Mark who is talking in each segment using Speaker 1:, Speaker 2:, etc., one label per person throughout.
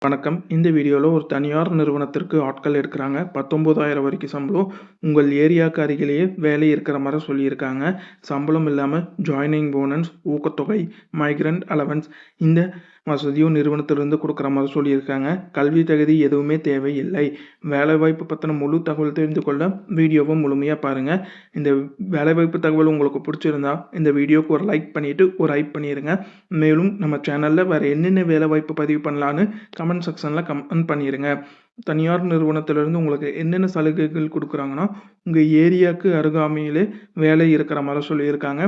Speaker 1: வணக்கம். இந்த வீடியோல ஒரு தனியார் நிறுவனத்திற்கு ஆட்கள் எடுக்குறாங்க. 19,000 வரைக்கும் சம்பளம். உங்கள் ஏரியாக்கு அருகிலேயே வேலை இருக்கிற மாரி சொல்லியிருக்காங்க. சம்பளம் இல்லாம ஜாயினிங் போனஸ், ஊக்கத்தொகை, மைக்ரண்ட் அலவன்ஸ் இந்த வசதியும் நிறுவனத்திலிருந்து குடுக்குற மாரி சொல்லியிருக்காங்க. கல்வி தகுதி எதுவுமே தேவையில்லை. வேலைவாய்ப்பு பத்தின முழு தகவல் தெரிந்து கொள்ள வீடியோவை முழுமையா பாருங்க. இந்த வேலைவாய்ப்பு தகவல் உங்களுக்கு பிடிச்சிருந்தா இந்த வீடியோக்கு ஒரு லைக் பண்ணிட்டு ஒரு ஹைப் பண்ணிருங்க. மேலும் நம்ம சேனல்ல வேற என்னென்ன வேலைவாய்ப்பு பதிவு பண்ணலான்னு கமெண்ட் செக்ஷனில் கமெண்ட் பண்ணிடுங்க. தனியார் நிறுவனத்திலிருந்து உங்களுக்கு என்னென்ன சலுகைகள் கொடுக்குறாங்கன்னா, உங்கள் ஏரியாவுக்கு அருகாமையிலே வேலை இருக்கிற மாதிரி சொல்லியிருக்காங்க.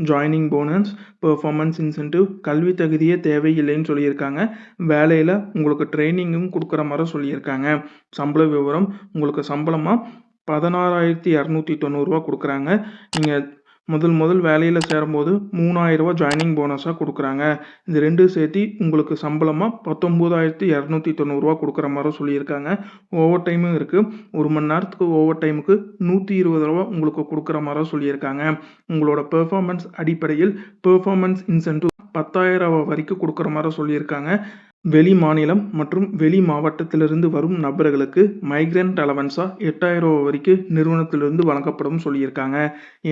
Speaker 1: ஜாயினிங் போனஸ், பெர்ஃபார்மன்ஸ் இன்சென்டிவ், கல்வி தகுதியே தேவையில்லைன்னு சொல்லியிருக்காங்க. வேலையில் உங்களுக்கு ட்ரைனிங்கும் கொடுக்குற மாதிரி சொல்லியிருக்காங்க. சம்பள விவரம் உங்களுக்கு சம்பளமாக 16,290 கொடுக்குறாங்க. நீங்கள் முதல் வேலையில் சேரும்போது 3,000 ரூபா ஜாயினிங் போனஸாக கொடுக்குறாங்க. இது ரெண்டும் சேர்த்து உங்களுக்கு சம்பளமாக 19,290 கொடுக்குற மாதிரி சொல்லியிருக்காங்க. ஓவர் டைமும் இருக்குது. 1 மணி நேரத்துக்கு ஓவர் டைமுக்கு 120 ரூபா உங்களுக்கு கொடுக்குற மாதிரி சொல்லியிருக்காங்க. உங்களோட பெர்ஃபார்மன்ஸ் அடிப்படையில் பெர்ஃபார்மன்ஸ் இன்சென்டிவ் 10,000 வரைக்கும் கொடுக்குற மாதிரி சொல்லியிருக்காங்க. வெளி மாநிலம் மற்றும் வெளி மாவட்டத்திலிருந்து வரும் நபர்களுக்கு மைக்ரண்ட் அலவன்ஸாக 8,000 வரைக்கும் நிறுவனத்திலிருந்து வழங்கப்படும் சொல்லியிருக்காங்க.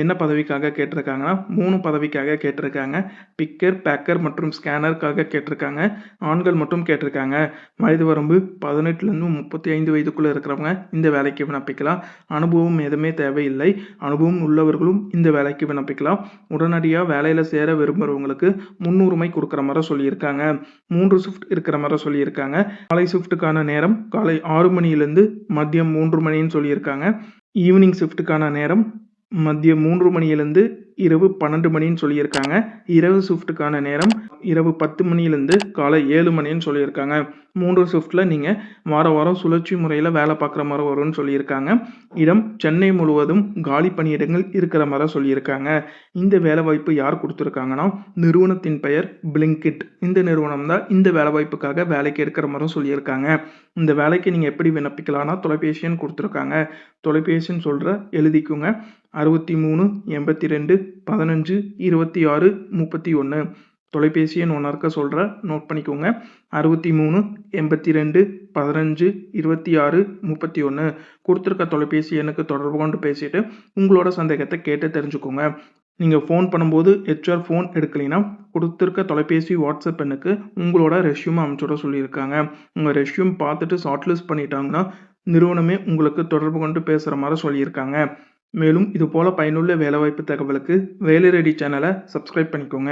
Speaker 1: என்ன பதவிக்காக கேட்டிருக்காங்கன்னா 3 பதவிக்காக கேட்டிருக்காங்க. பிக்கர், பேக்கர் மற்றும் ஸ்கேனருக்காக கேட்டிருக்காங்க. ஆண்கள் மட்டும் கேட்டிருக்காங்க. வயது வரம்பு 18லேருந்து 35 வயதுக்குள்ளே இருக்கிறவங்க இந்த வேலைக்கு விண்ணப்பிக்கலாம். அனுபவம் எதுவுமே தேவையில்லை. அனுபவம் உள்ளவர்களும் இந்த வேலைக்கு விண்ணப்பிக்கலாம். உடனடியாக வேலையில் சேர விரும்புகிறவங்களுக்கு முன்னுரிமை கொடுக்குற மாதிரி சொல்லியிருக்காங்க. 3 ஷிஃப்ட் இருக்கிற மாதிரி சொல்லியிருக்காங்க. காலை ஷிஃப்ட்டுக்கான நேரம் காலை 6 மணியிலிருந்து மதியம் 3 மணின்னு சொல்லியிருக்காங்க. ஈவினிங் ஷிஃப்ட்டுக்கான நேரம் மதியம் 3 மணியிலிருந்து இரவு 12 மணின்னு சொல்லியிருக்காங்க. இரவு ஷிஃப்ட்டுக்கான நேரம் இரவு 10 மணியிலிருந்து காலை 7 மணின்னு சொல்லியிருக்காங்க. 3 ஷிஃப்ட்டில் நீங்கள் வாரம் சுழற்சி முறையில் வேலை பார்க்குற மாதிரி வரும்னு சொல்லியிருக்காங்க. இடம் சென்னை முழுவதும் காலி பணியிடங்கள் இருக்கிற மாதிரி சொல்லியிருக்காங்க. இந்த வேலைவாய்ப்பு யார் கொடுத்துருக்காங்கன்னா நிறுவனத்தின் பெயர் பிளிங்கிட். இந்த நிறுவனம் தான் இந்த வேலைவாய்ப்புக்காக வேலைக்கு எடுக்கிற மாதிரி சொல்லியிருக்காங்க. இந்த வேலைக்கு நீங்கள் எப்படி விண்ணப்பிக்கலாம்னா தொலைபேசி எண் கொடுத்துருக்காங்க. தொலைபேசின்னு சொல்கிற எழுதிக்குங்க. 63 82 15 26 31. தொலைபேசி எண் ஒன்றா சொல்கிற நோட் பண்ணிக்கோங்க. 63 82 15 26 31. கொடுத்துருக்க தொலைபேசி எண்ணுக்கு தொடர்பு கொண்டு பேசிட்டு உங்களோட சந்தேகத்தை கேட்டு தெரிஞ்சுக்கோங்க. நீங்கள் ஃபோன் பண்ணும்போது ஹெச்ஆர் ஃபோன் எடுக்கலைன்னா கொடுத்துருக்க தொலைபேசி வாட்ஸ்அப் எண்ணுக்கு உங்களோட ரெஸ்யூம் அனுப்பிச்சுட சொல்லியிருக்காங்க. உங்கள் ரெஸ்யூம் பார்த்துட்டு ஷார்ட் லிஸ்ட் பண்ணிட்டாங்கன்னா நிறுவனமே உங்களுக்கு தொடர்பு கொண்டு பேசுகிற மாதிரி சொல்லியிருக்காங்க. மேலும் இது போல் பயனுள்ள வேலைவாய்ப்பு தகவலுக்கு வேலை ரெடி சேனலை சப்ஸ்கிரைப் பண்ணிக்கோங்க.